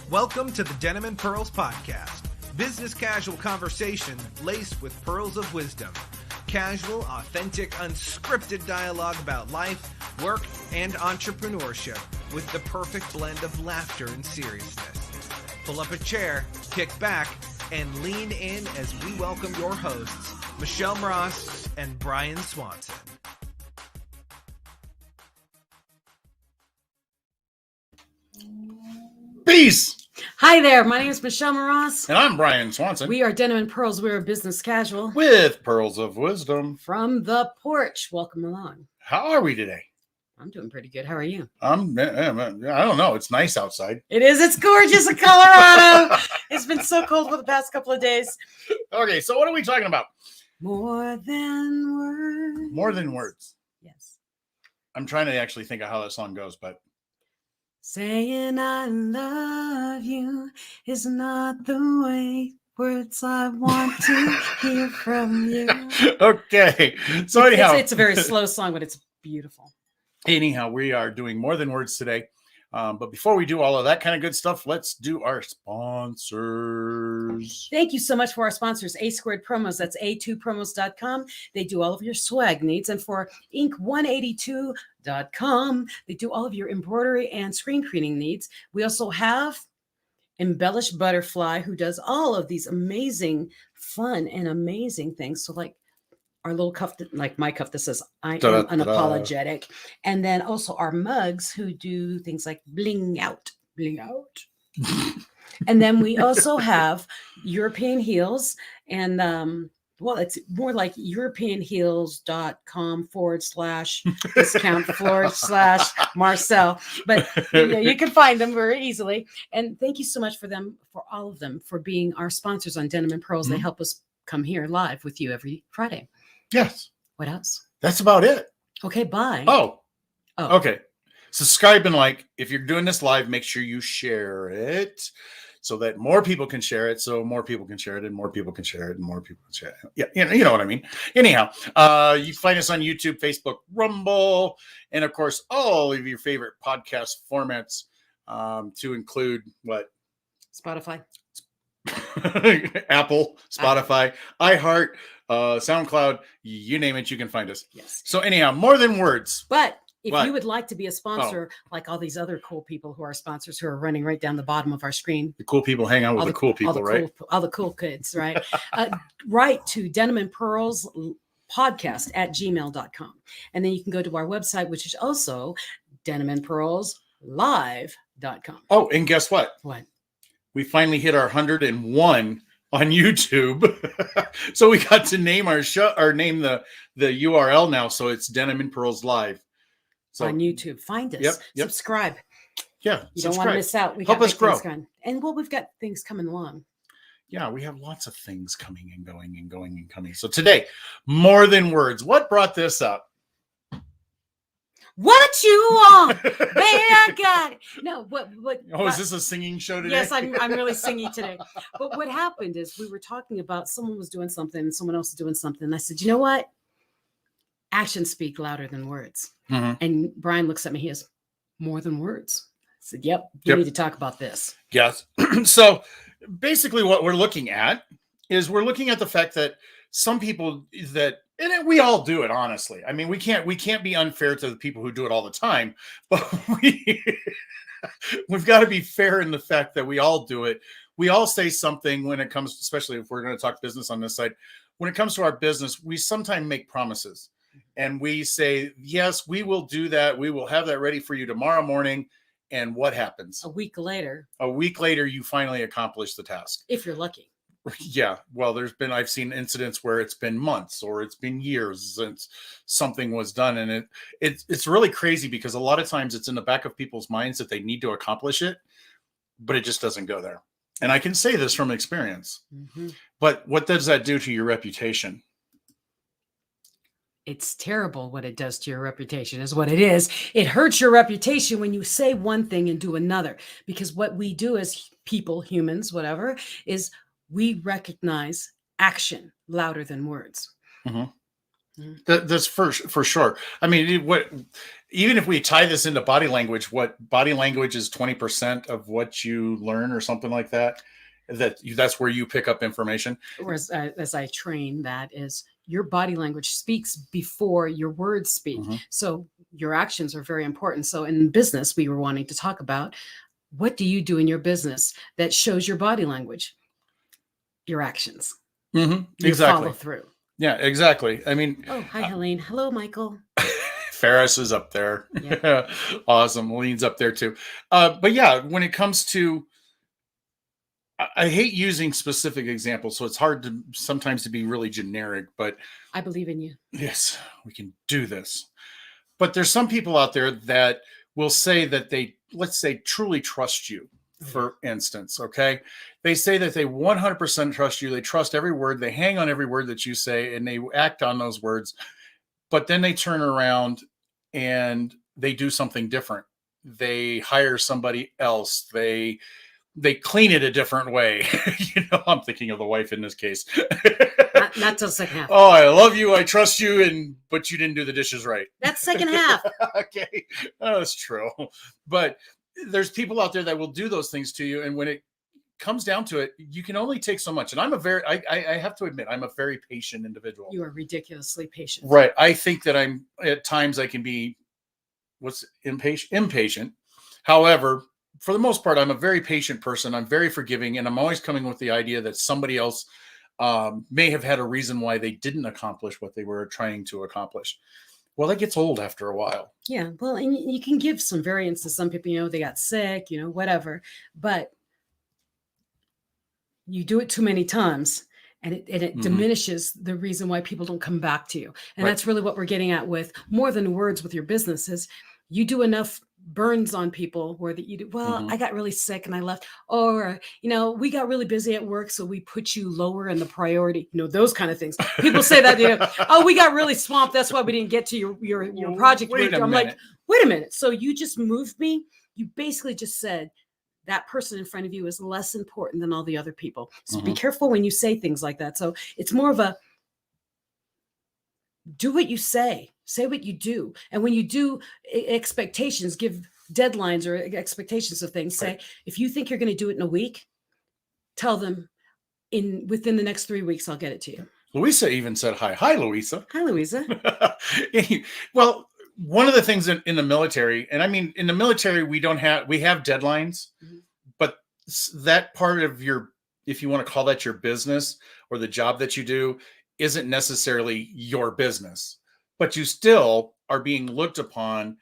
Welcome to the Denim and Pearls podcast. Business casual conversation laced with pearls of wisdom. Casual, authentic, unscripted dialogue about life, work, and entrepreneurship with the perfect blend of laughter and seriousness. Pull up a chair, kick back, and lean in as we welcome your hosts, Michelle Mross and Brian Swanson. Peace! Hi there, my name is Michelle Mross. And I'm Brian Swanson. We are Denim and Pearls. We're a business casual. With Pearls of Wisdom. From the porch. Welcome along. How are we today? I'm doing pretty good. How are you? I don't know. It's nice outside. It is. It's gorgeous in Colorado. It's been so cold for the past couple of days. Okay, so what are we talking about? More than words. More than words. Yes. I'm trying to actually think of how that song goes, but... Saying I love you is not the way words I want to hear from you. Okay. So anyhow. It's a very slow song, but it's beautiful. Anyhow, we are doing More Than Words today. But before we do all of that kind of good stuff, let's do our sponsors. Thank you so much for our sponsors, A2 Promos. That's A2promos.com. They do all of your swag needs. And for Ink182.com, they do all of your embroidery and screen printing needs. We also have Embellished Butterfly, who does all of these amazing, fun, and amazing things. So like our little cuff, like my cuff that says, I am unapologetic. And then also our mugs who do things like bling out. And then we also have European Heels. And well, it's more like europeanheels.com/discount/Marcel. But you can find them very easily. And thank you so much for them, for all of them, for being our sponsors on Denim and Pearls. Mm-hmm. They help us come here live with you every Friday. Yes. What else? That's about it. Okay, bye. Oh. Okay. Subscribe and like. If you're doing this live, make sure you share it so that more people can share it. So more people can share it and more people can share it and more people can share it. Yeah, you know what I mean. Anyhow, you can find us on YouTube, Facebook, Rumble, and of course, all of your favorite podcast formats to include what? Spotify. Apple, Spotify, iHeart, SoundCloud, you name it, you can find us. Yes. So anyhow, More Than Words. But if you would like to be a sponsor, like all these other cool people who are sponsors who are running right down the bottom of our screen. The cool people hang out with the cool people, right? All the cool kids, right? Write to Denim and Pearls podcast at gmail.com. And then you can go to our website, which is also denimandpearlslive.com. Oh, and guess what? What? We finally hit our 101 on YouTube. So we got to name our show or name the URL now. So it's Denim and Pearls Live. So on YouTube. Find us. Yep. Subscribe. Yeah. You don't want to miss out. Help us grow. And we've got things coming along. Yeah, we have lots of things coming and going and going and coming. So today, More Than Words. What brought this up? What you want, baby? I got it. No, what? Oh, is this a singing show today? Yes, I'm really singing today. But what happened is we were talking about someone was doing something and someone else was doing something. And I said, you know what? Actions speak louder than words. Mm-hmm. And Brian looks at me. He has more than words. I said, yep, we need to talk about this. Yes. So basically what we're looking at is we're looking at the fact that some people and we all do it, honestly. I mean, we can't be unfair to the people who do it all the time, but we've got to be fair in the fact that we all do it. We all say something when it comes, especially if we're going to talk business on this side, when it comes to our business, we sometimes make promises and we say, yes, we will do that. We will have that ready for you tomorrow morning. And what happens? A week later, you finally accomplish the task. If you're lucky. Yeah, well, I've seen incidents where it's been months or it's been years since something was done. And it's really crazy because a lot of times it's in the back of people's minds that they need to accomplish it, but it just doesn't go there. And I can say this from experience. Mm-hmm. But what does that do to your reputation? It's terrible what it does to your reputation is what it is. It hurts your reputation when you say one thing and do another. Because what we do as people, humans, whatever, is we recognize action louder than words. Mm-hmm. That's for sure. I mean, even if we tie this into body language, what body language is 20% of what you learn or something like that. That's where you pick up information. Or as I train, that is your body language speaks before your words speak. So your actions are very important. So in business, we were wanting to talk about, what do you do in your business that shows your body language? Your actions. Exactly. Follow through. Yeah, exactly. I mean, oh, hi, Helene. Hello, Michael. Ferris is up there. Yeah. Awesome. Helene's up there too. But yeah, when it comes to, I hate using specific examples, so it's hard to sometimes to be really generic, but I believe in you. Yes, we can do this. But there's some people out there that will say that they, let's say, truly trust you, for instance, okay? They say that they 100% trust you. They trust every word. They hang on every word that you say, and they act on those words. But then they turn around and they do something different. They hire somebody else. They clean it a different way. I'm thinking of the wife in this case. not till second half. Oh, I love you. I trust you. But you didn't do the dishes right. That's second half. Okay. Oh, that's true. But there's people out there that will do those things to you. And when it comes down to it, you can only take so much. And I have to admit, I'm a very patient individual. You are ridiculously patient. Right. I think that at times I can be impatient. However, for the most part, I'm a very patient person. I'm very forgiving, and I'm always coming with the idea that somebody else may have had a reason why they didn't accomplish what they were trying to accomplish. Well, that gets old after a while. Yeah. Well, and you can give some variance to some people, they got sick, whatever, but you do it too many times and it diminishes the reason why people don't come back to you. And that's really what we're getting at with more than words with your business is you do enough burns on people where that you do, I got really sick and I left, or, we got really busy at work. So we put you lower in the priority, those kind of things. People say that, oh, we got really swamped. That's why we didn't get to your project. I'm like, wait a minute. So you just moved me. You basically just said that person in front of you is less important than all the other people. So be careful when you say things like that. So it's more of a, do what you say what you do. And when you do expectations, give deadlines or expectations of things. Say, if you think you're going to do it in a week, tell them within the next 3 weeks, I'll get it to you. Louisa even said, hi. Hi, Louisa. Hi, Louisa. Well, one of the things in the military, and I mean, in the military, we have deadlines, but that part of if you want to call that your business or the job that you do, isn't necessarily your business, but you still are being looked upon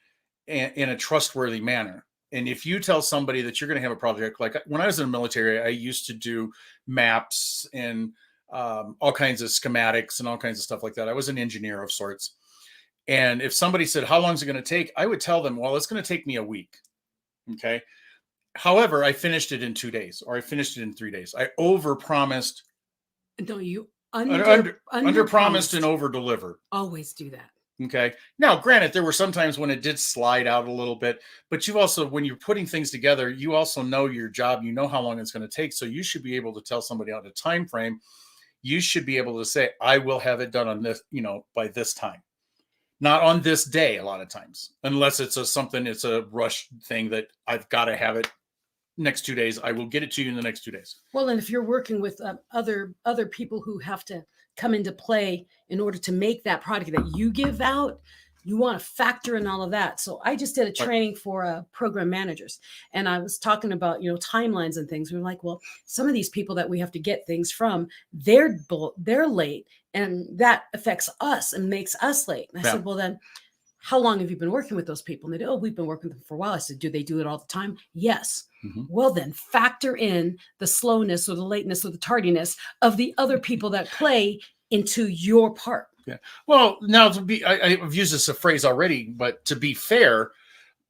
in a trustworthy manner. And if you tell somebody that you're going to have a project, like when I was in the military, I used to do maps and all kinds of schematics and all kinds of stuff like that. I was an engineer of sorts. And if somebody said, how long is it going to take? I would tell them, well, it's going to take me a week. Okay. However, I finished it in 2 days, or I finished it in 3 days. I overpromised. No, you under promised and over delivered. Always do that. Okay. Now, granted, there were some times when it did slide out a little bit, but you also, when you're putting things together, you also know your job. You know how long it's going to take. So you should be able to tell somebody on a time frame. You should be able to say, I will have it done on this, by this time. Not on this day, a lot of times, unless it's it's a rush thing that I've got to have it next 2 days. I will get it to you in the next 2 days. Well, and if you're working with other people who have to come into play in order to make that product that you give out, you want to factor in all of that. So I just did a training for program managers, and I was talking about, timelines and things. We were like, well, some of these people that we have to get things from, they're late, and that affects us and makes us late. And I said, well, then how long have you been working with those people? And they did, we've been working with them for a while. I said, do they do it all the time? Yes. Well, then factor in the slowness or the lateness or the tardiness of the other people that play into your part. Yeah. Well, now I've used this phrase already, but to be fair,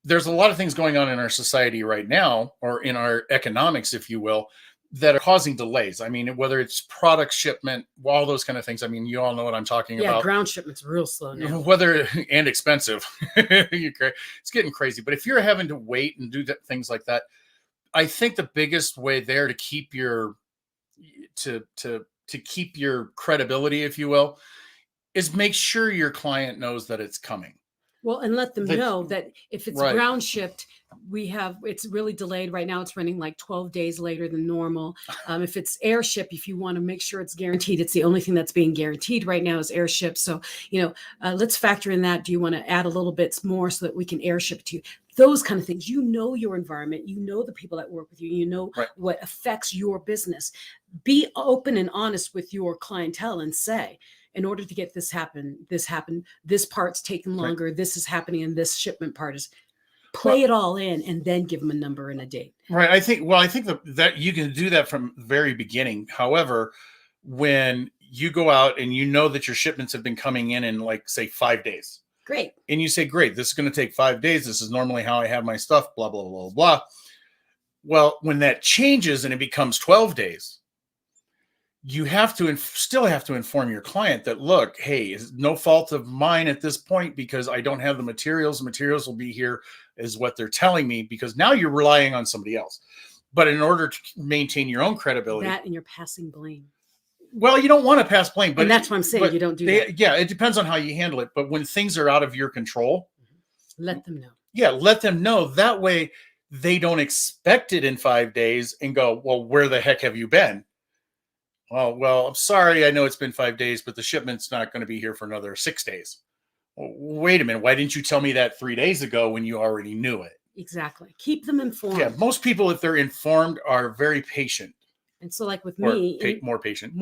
there's a lot of things going on in our society right now, or in our economics, if you will, that are causing delays. I mean, whether it's product shipment, all those kind of things. I mean, you all know what I'm talking about. Yeah, ground shipment's real slow now. And expensive. It's getting crazy. But if you're having to wait and do things like that, I think the biggest way there to keep your keep your credibility, if you will, is make sure your client knows that it's coming. Well, and let them know that if it's Right. ground shipped, it's really delayed right now. It's running like 12 days later than normal. If it's airship, if you want to make sure it's guaranteed, it's the only thing that's being guaranteed right now is airship. So, let's factor in that. Do you want to add a little bit more so that we can airship to you? Those kind of things. You know your environment. You know the people that work with you. You know Right. what affects your business. Be open and honest with your clientele and say, in order to get this happened, this part's taking longer, right. This is happening, and this shipment part is play it all in and then give them a number and a date. Right. I think that you can do that from the very beginning. However, when you go out and you know that your shipments have been coming in like, say, 5 days. Great. And you say, great, this is going to take 5 days. This is normally how I have my stuff, blah, blah, blah, blah. Well, when that changes and it becomes 12 days, you still have to inform your client that, look, hey, it's no fault of mine at this point because I don't have the materials. The materials will be here is what they're telling me, because now you're relying on somebody else. But in order to maintain your own credibility. That and you're passing blame. Well, you don't want to pass blame. And that's what I'm saying. You don't do that. Yeah, it depends on how you handle it. But when things are out of your control. Let them know. Yeah, let them know. That way they don't expect it in 5 days and go, well, where the heck have you been? Well, I'm sorry. I know it's been 5 days, but the shipment's not going to be here for another 6 days. Well, wait a minute. Why didn't you tell me that 3 days ago when you already knew it? Exactly. Keep them informed. Yeah. Most people, if they're informed, are very patient. And so like with me, more patient.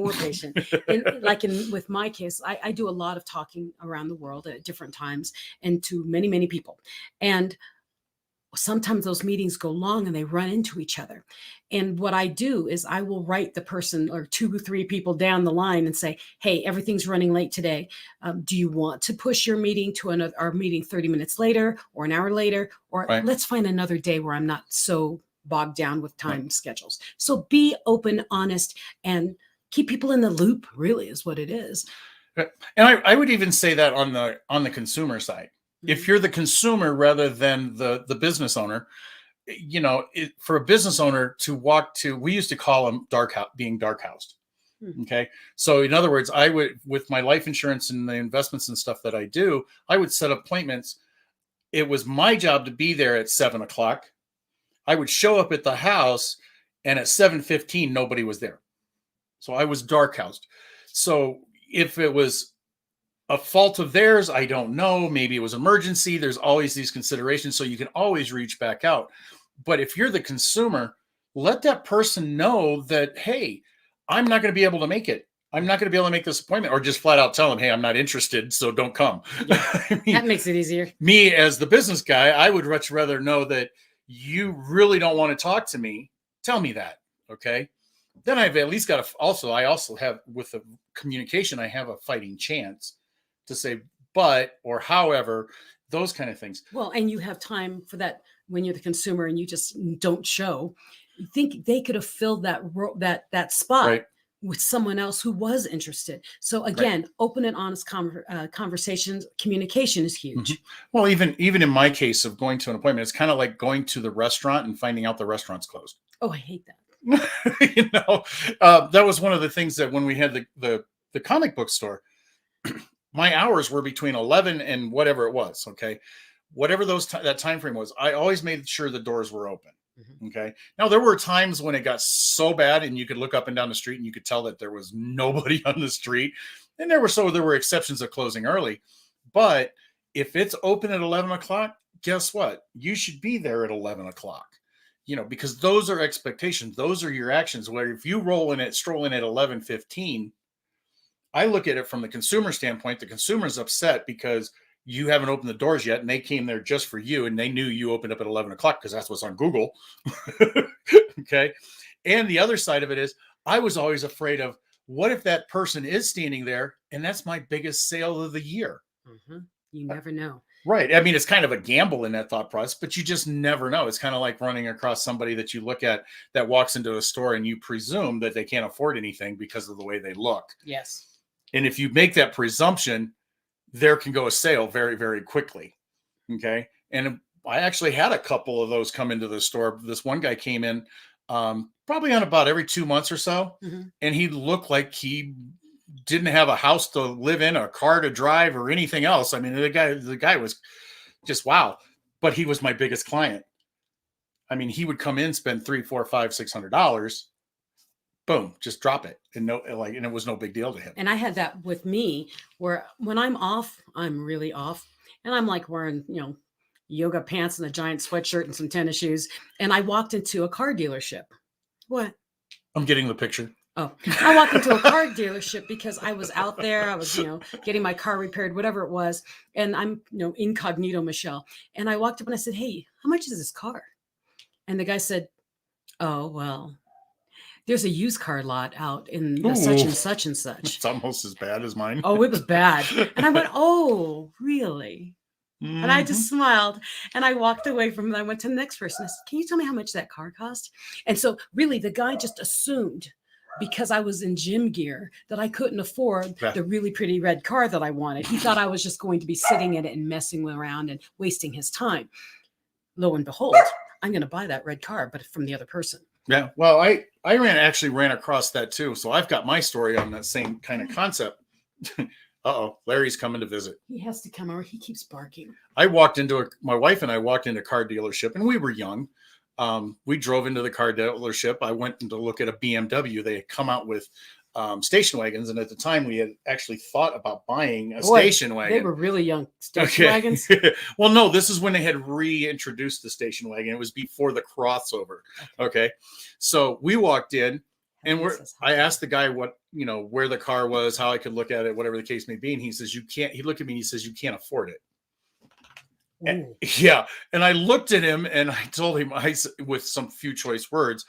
And with my case, I do a lot of talking around the world at different times and to many, many people. And sometimes those meetings go long and they run into each other. And what I do is I will write the person or 2 or 3 people down the line and say, hey, everything's running late today. Do you want to push your meeting to our meeting 30 minutes later or an hour later? Or let's find another day where I'm not so bogged down with time schedules. So be open, honest, and keep people in the loop, really is what it is. And I would even say that on the consumer side. If you're the consumer rather than the business owner, for a business owner to walk to, we used to call them being dark housed. Okay. So in other words, I would, with my life insurance and the investments and stuff that I do, I would set appointments. It was my job to be there at 7:00. I would show up at the house and at 7:15, nobody was there. So I was dark housed. So if it was a fault of theirs, I don't know. Maybe it was emergency. There's always these considerations. So you can always reach back out. But if you're the consumer, let that person know that, hey, I'm not going to be able to make it. I'm not going to be able to make this appointment, or just flat out tell them, hey, I'm not interested, so don't come. Yeah, that makes it easier. Me as the business guy, I would much rather know that you really don't want to talk to me. Tell me that. Okay. Then I've at least got I also have, with the communication, I have a fighting chance to say, but, or however, those kind of things. Well, and you have time for that when you're the consumer and you just don't show. You think they could have filled that spot with someone else who was interested. So again, open and honest conversations, communication is huge. Well, even in my case of going to an appointment, it's kind of like going to the restaurant and finding out the restaurant's closed. Oh, I hate that. That was one of the things that when we had the comic book store, my hours were between 11 and whatever it was. Okay. Whatever that time frame was, I always made sure the doors were open. Okay. Now there were times when it got so bad and you could look up and down the street and you could tell that there was nobody on the street. And there were exceptions of closing early, but if it's open at 11:00, guess what? You should be there at 11:00, because those are expectations. Those are your actions. Where if you stroll in at 11:15, I look at it from the consumer standpoint. The consumer's upset because you haven't opened the doors yet, and they came there just for you, and they knew you opened up at 11:00 because that's what's on Google. Okay. And the other side of it is, I was always afraid of, what if that person is standing there and that's my biggest sale of the year? You never know. Right. I mean, it's kind of a gamble in that thought process, but you just never know. It's kind of like running across somebody that you look at that walks into a store and you presume that they can't afford anything because of the way they look. Yes. And if you make that presumption, there can go a sale very, very quickly. Okay. And I actually had a couple of those come into the store. This one guy came in probably on about every 2 months or so. And he looked like he didn't have a house to live in, a car to drive, or anything else. I mean, the guy was just wow. But he was my biggest client. I mean, he would come in, spend $300, $400, $500, $600. Boom, just drop it. And and it was no big deal to him. And I had that with me where when I'm off, I'm really off. And I'm like wearing, yoga pants and a giant sweatshirt and some tennis shoes. And I walked into a car dealership. What? I'm getting the picture. Oh, I walked into a car dealership because I was out there. I was, getting my car repaired, whatever it was. And I'm, incognito Michelle. And I walked up and I said, hey, how much is this car? And the guy said, oh, well, there's a used car lot out in the such and such and such. It's almost as bad as mine. Oh, it was bad. And I went, oh, really? And I just smiled and I walked away from it. I went to the next person. I said, can you tell me how much that car cost? And so really the guy just assumed because I was in gym gear that I couldn't afford the really pretty red car that I wanted. He thought I was just going to be sitting in it and messing around and wasting his time. Lo and behold, I'm going to buy that red car, but from the other person. Yeah. Well, I actually ran across that too. So I've got my story on that same kind of concept. Uh-oh, Larry's coming to visit. He has to come over. He keeps barking. My wife and I walked into a car dealership, and we were young. We drove into the car dealership. I went to look at a BMW. They had come out with station wagons, and at the time we had actually thought about buying a station wagon. They were really young station wagons. Well, no, this is when they had reintroduced the station wagon. It was before the crossover. Okay. So we walked in, and I asked the guy what, where the car was, how I could look at it, whatever the case may be. And he says, he looked at me and he says, you can't afford it. And, yeah. And I looked at him and I told him, with some few choice words,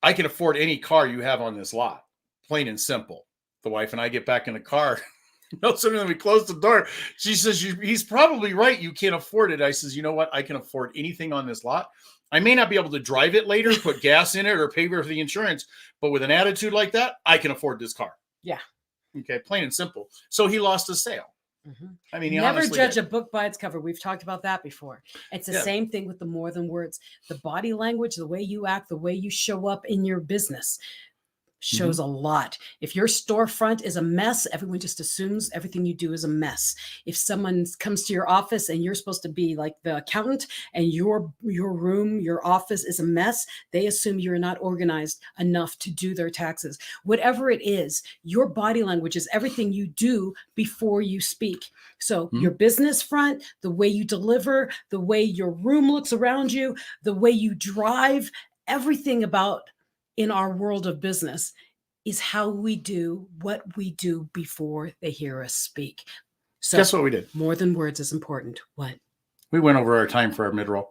I can afford any car you have on this lot. Plain and simple. The wife and I get back in the car. No sooner than we close the door, she says, he's probably right. You can't afford it. I says, you know what? I can afford anything on this lot. I may not be able to drive it later, put gas in it, or pay for the insurance, but with an attitude like that, I can afford this car. Yeah. Okay. Plain and simple. So he lost a sale. Mm-hmm. I mean, never judge a book by its cover. We've talked about that before. It's the same thing with the more than words. The body language, the way you act, the way you show up in your business shows a lot. If your storefront is a mess, everyone just assumes everything you do is a mess. If someone comes to your office and you're supposed to be like the accountant and your room, your office is a mess, they assume you're not organized enough to do their taxes. Whatever it is, your body language is everything you do before you speak. So your business front, the way you deliver, the way your room looks around you, the way you drive, everything about in our world of business is how we do what we do before they hear us speak. So guess what we did? More than words is important. What? We went over our time for our mid-roll.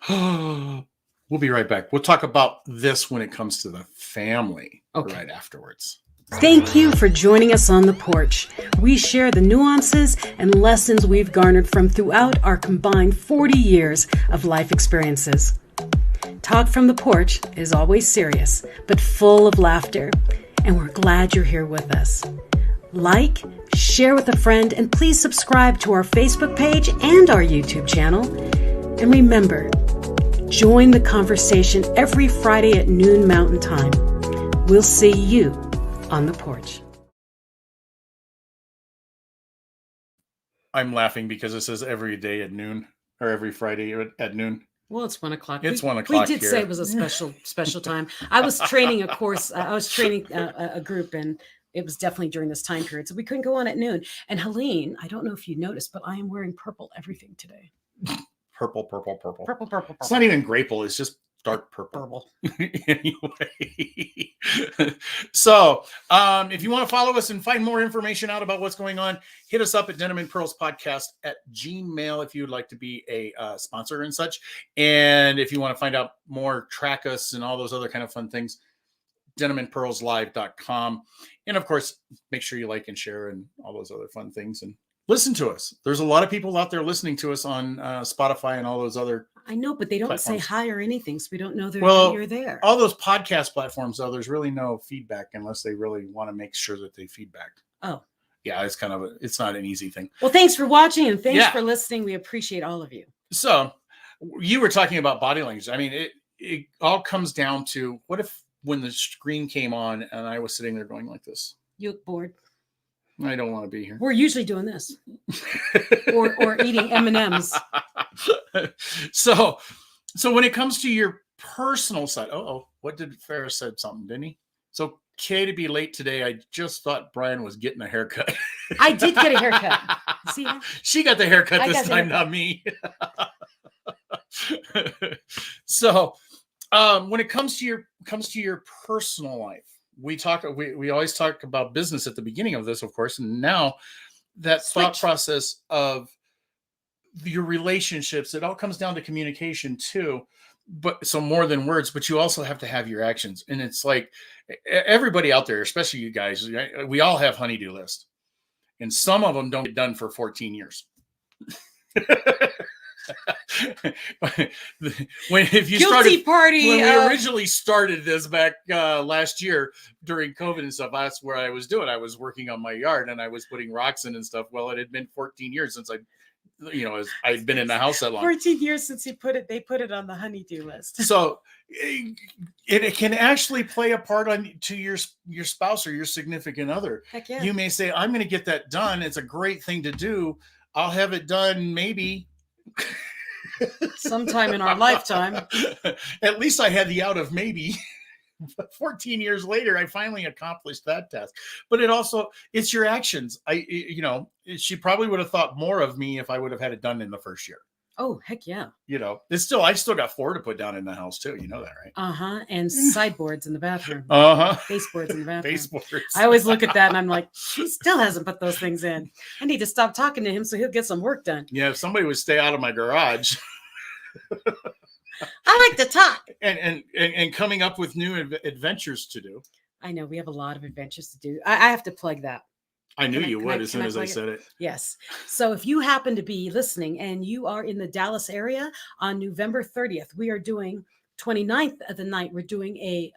We'll be right back. We'll talk about this when it comes to the family right afterwards. Thank you for joining us on the porch. We share the nuances and lessons we've garnered from throughout our combined 40 years of life experiences. Talk from the porch is always serious, but full of laughter, and we're glad you're here with us. Like, share with a friend, and please subscribe to our Facebook page and our YouTube channel. And remember, join the conversation every Friday at noon Mountain Time. We'll see you on the porch. I'm laughing because it says every day at noon, or every Friday at noon. Well, it's 1 o'clock. It's 1 o'clock. We did say it was a special time. I was training a course. I was training a group, and it was definitely during this time period. So we couldn't go on at noon. And Helene, I don't know if you noticed, but I am wearing purple everything today. Purple. Purple. It's not even grapeful. It's just dark purple. Anyway, so if you want to follow us and find more information out about what's going on, hit us up at Denim and Pearls Podcast at Gmail if you would like to be a sponsor and such. And if you want to find out more, track us and all those other kind of fun things, denimandpearlslive.com. And of course, make sure you like and share and all those other fun things. And listen to us. There's a lot of people out there listening to us on Spotify and all those other. I know, but they don't platforms. Say hi or anything, so we don't know that you're there. All those podcast platforms, though, there's really no feedback unless they really want to make sure that they feedback. Oh. Yeah, it's it's not an easy thing. Well, thanks for watching and thanks for listening. We appreciate all of you. So you were talking about body language. I mean, it all comes down to what if when the screen came on and I was sitting there going like this? You look bored. I don't want to be here. We're usually doing this, or eating M&Ms. So when it comes to your personal side, what did Ferris said something, didn't he? So okay to be late today. I just thought Brian was getting a haircut. I did get a haircut. See that? She got the haircut this time, not me. So when it comes to your personal life, we always talk about business at the beginning of this, of course, and now that thought process of your relationships, it all comes down to communication too. But so more than words, but you also have to have your actions. And it's like everybody out there, especially you guys, we all have honey-do lists, and some of them don't get done for 14 years. When we originally started this back last year during COVID and stuff, that's where I was doing. I was working on my yard and I was putting rocks in and stuff. Well, it had been 14 years since I'd been in the house that long. 14 years since they put it on the honey-do list. So it can actually play a part to your spouse or your significant other. Heck yeah. You may say, I'm going to get that done. It's a great thing to do. I'll have it done maybe sometime in our lifetime. At least I had the out of maybe. 14 years later, I finally accomplished that task. But it's your actions. She probably would have thought more of me if I would have had it done in the first year. Oh, heck yeah. I still got 4 to put down in the house too. You know that, right? Uh-huh. And sideboards in the bathroom. Uh-huh. Baseboards in the bathroom. Baseboards. I always look at that and I'm like, he still hasn't put those things in. I need to stop talking to him so he'll get some work done. Yeah, if somebody would stay out of my garage. I like to talk. And coming up with new adventures to do. I know we have a lot of adventures to do. I have to plug that. I knew you would as soon as I said it. Yes. So if you happen to be listening and you are in the Dallas area on November 30th, we are doing 29th of the night. We're doing a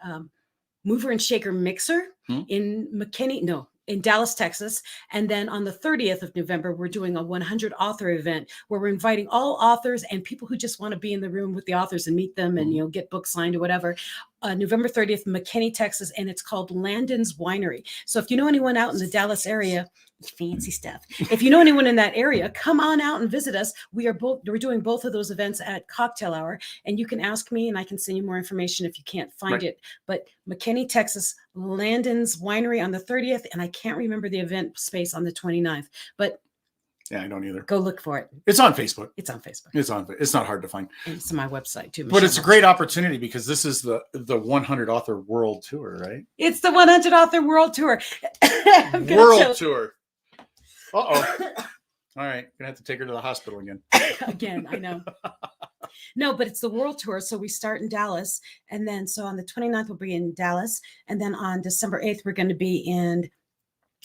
mover and shaker mixer in Dallas, Texas. And then on the 30th of November, we're doing a 100 author event where we're inviting all authors and people who just want to be in the room with the authors and meet them and, get books signed or whatever. November 30th, McKinney, Texas, and it's called Landon's Winery. So if you know anyone out in the Dallas area, fancy stuff. If you know anyone in that area, come on out and visit us. We're doing both of those events at cocktail hour, and you can ask me and I can send you more information if you can't find it. But McKinney, Texas, Landon's Winery on the 30th, and I can't remember the event space on the 29th, but yeah, I don't either. Go look for it. It's on Facebook. It's on Facebook. It's not hard to find. And it's on my website too. But it's a great opportunity because this is the 100 author world tour, right? It's the 100 author world tour. Tour. Uh-oh. All right. Gonna have to take her to the hospital again. Again, I know. No, but it's the world tour. So we start in Dallas. And then so on the 29th, we'll be in Dallas. And then on December 8th, we're going to be in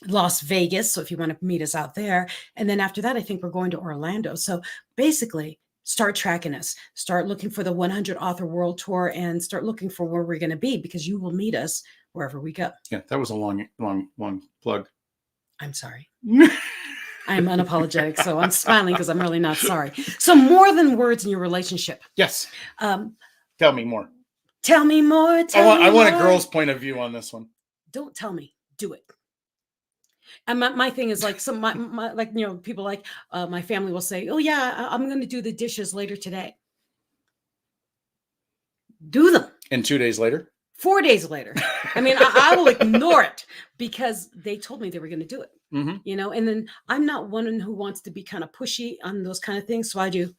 Las Vegas. So if you want to meet us out there. And then after that, I think we're going to Orlando. So basically, start tracking us. Start looking for the 100 author world tour and start looking for where we're going to be because you will meet us wherever we go. Yeah, that was a long plug. I'm sorry. I'm unapologetic, so I'm smiling because I'm really not sorry. So more than words in your relationship. Yes. Tell me more. Tell me more. I want a girl's point of view on this one. Don't tell me. Do it. And my thing is like people like my family will say, "Oh yeah, I'm going to do the dishes later today." Do them. And 2 days later. 4 days later. I mean, I will ignore it because they told me they were going to do it. Mm-hmm. And then I'm not one who wants to be kind of pushy on those kind of things. So I do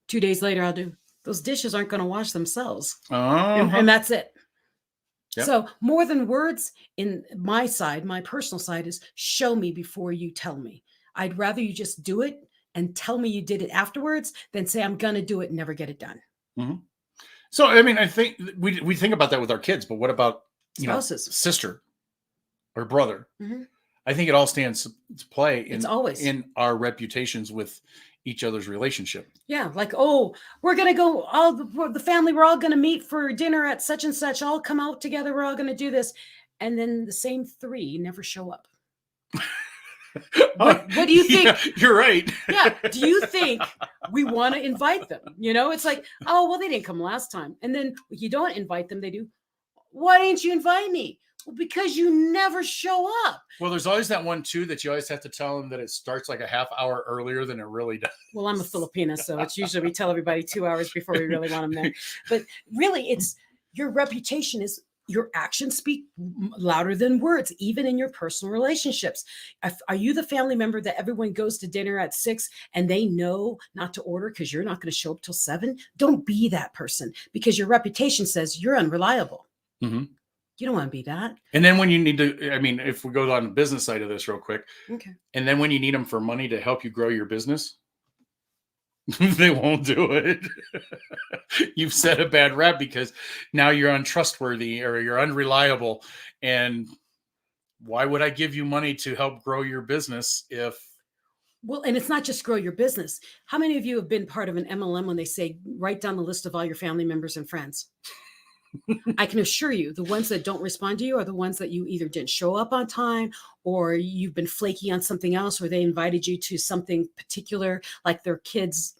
2 days later, I'll do those dishes aren't going to wash themselves. And that's it. Yep. So more than words in my side, my personal side is show me before you tell me. I'd rather you just do it and tell me you did it afterwards than say, I'm going to do it and never get it done. Mm-hmm. So, I mean, I think we think about that with our kids, but what about, spouses, sister or brother? Mm-hmm. I think it all stands to play in our reputations with each other's relationship. Yeah. Like, we're going to go the family, we're all going to meet for dinner at such and such, all come out together. We're all going to do this. And then the same 3 never show up. What do you think? Yeah, you're right. Yeah. Do you think we want to invite them? It's like, they didn't come last time. And then you don't invite them. They do. Why didn't you invite me? Because you never show up. Well, there's always that one too that you always have to tell them that it starts like a half hour earlier than it really does. Well, I'm a Filipina, so it's usually we tell everybody 2 hours before we really want them there. But really, it's your reputation is your actions speak louder than words, even in your personal relationships. Are you the family member that everyone goes to dinner at 6 and they know not to order because you're not going to show up till 7? Don't be that person, because your reputation says you're unreliable. Mm-hmm. You don't want to be that. And then when you need to, I mean, if we go on the business side of this real quick, okay. And then when you need them for money to help you grow your business, they won't do it. You've set a bad rep because now you're untrustworthy or you're unreliable. And why would I give you money to help grow your business if... Well, and it's not just grow your business. How many of you have been part of an MLM when they say, write down the list of all your family members and friends? I can assure you, the ones that don't respond to you are the ones that you either didn't show up on time, or you've been flaky on something else, or they invited you to something particular, like their kids'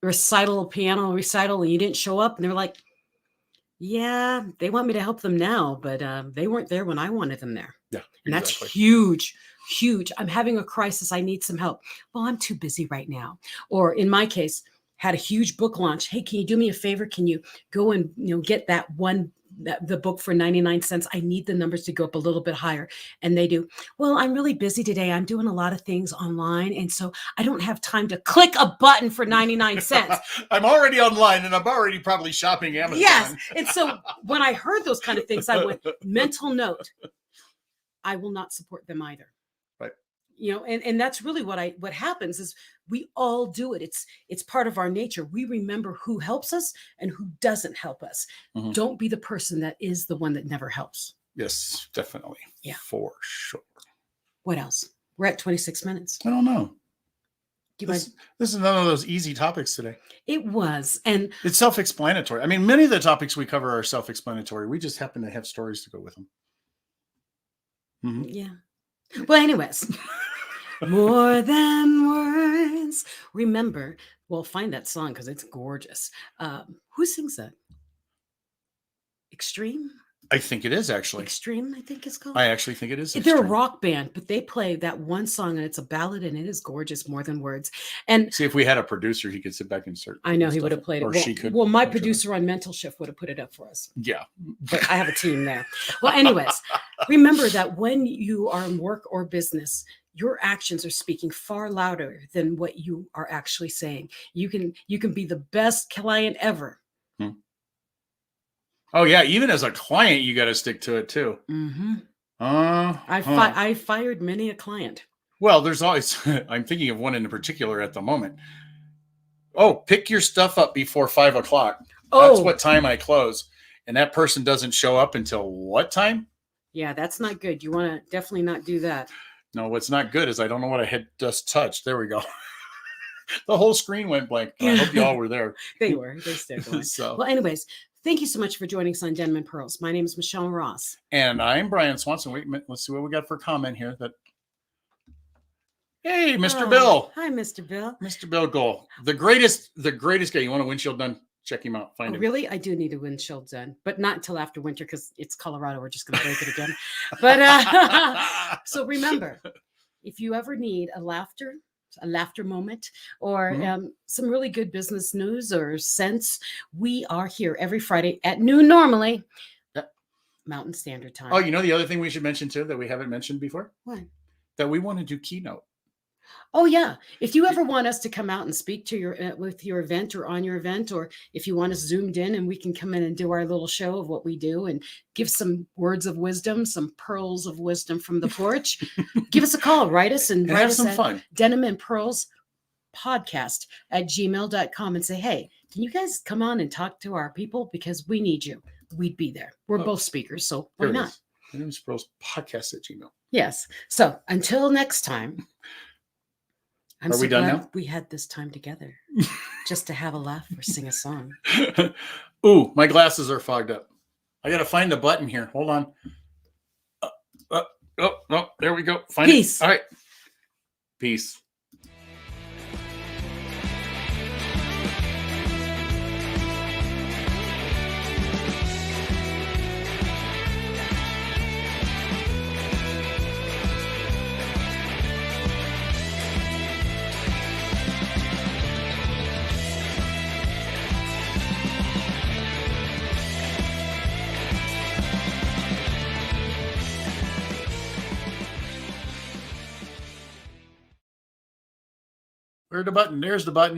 piano recital, and you didn't show up. And they're like, yeah, they want me to help them now, but they weren't there when I wanted them there. Yeah, and that's huge. Huge. I'm having a crisis. I need some help. Well, I'm too busy right now. Or in my case, had a huge book launch. Hey, can you do me a favor? Can you go and get the book for 99 cents? I need the numbers to go up a little bit higher. And they do. Well, I'm really busy today. I'm doing a lot of things online. And so I don't have time to click a button for 99 cents. I'm already online and I'm already probably shopping Amazon. Yes. And so when I heard those kind of things, I went, mental note, I will not support them either. Right. And that's really what happens is we all do it. It's part of our nature. We remember who helps us and who doesn't help us. Mm-hmm. Don't be the person that is the one that never helps. Yes, definitely. Yeah. For sure. What else? We're at 26 minutes. I don't know. This is none of those easy topics today. It was. And it's self-explanatory. I mean, many of the topics we cover are self-explanatory. We just happen to have stories to go with them. Mm-hmm. Yeah. Well, anyways. More than words. Remember, well, find that song because it's gorgeous. Who sings that? Extreme? I think it is actually. Extreme, I think it's called. I actually think it is. They're a rock band, but they play that one song and it's a ballad and it is gorgeous, More Than Words. And see, if we had a producer, he could sit back and start. I know he would have played it. Or well, she could. Well, my producer on Mental Shift would have put it up for us. Yeah. But I have a team there. Well, anyways, remember that when you are in work or business, your actions are speaking far louder than what you are actually saying. You can be the best client ever. Oh yeah, even as a client, you got to stick to it too. Mm-hmm. I fired many a client. Well, there's always. I'm thinking of one in particular at the moment. Oh, pick your stuff up before 5 o'clock. That's what time I close, and that person doesn't show up until what time? Yeah, that's not good. You want to definitely not do that. No, what's not good is I don't know what I had just touched. There we go. The whole screen went blank. I hope you all were there. They were. They still were. So. Well, anyways, thank you so much for joining us on Denim and Pearls. My name is Michelle Ross. And I'm Brian Swanson. Wait, let's see what we got for a comment here. Hey, Mr. Bill. Hi, Mr. Bill. Mr. Bill Goal. The greatest guy. You want a windshield done? Check him out. Find him. Really? I do need a windshield done, but not until after winter because it's Colorado. We're just going to break it again. But so remember, if you ever need a laughter moment or some really good business news or sense, we are here every Friday at noon normally. Yep. Mountain Standard Time. Oh, you know the other thing we should mention too that we haven't mentioned before? What? That we want to do keynote. Oh yeah. If you ever want us to come out and speak to your with your event or on your event, or if you want us zoomed in and we can come in and do our little show of what we do and give some words of wisdom, some pearls of wisdom from the porch, give us a call, write us and write have us some at fun. Denim and Pearls podcast @gmail.com and say, hey, can you guys come on and talk to our people because we need you. We'd be there. We're both speakers, so why not? Denim and Pearls podcast @gmail. Yes. So until next time. Are we done now? We had this time together just to have a laugh or sing a song. Ooh, my glasses are fogged up. I got to find the button here. Hold on. Oh, there we go. Find Peace. All right. Peace. Where's the button? There's the button.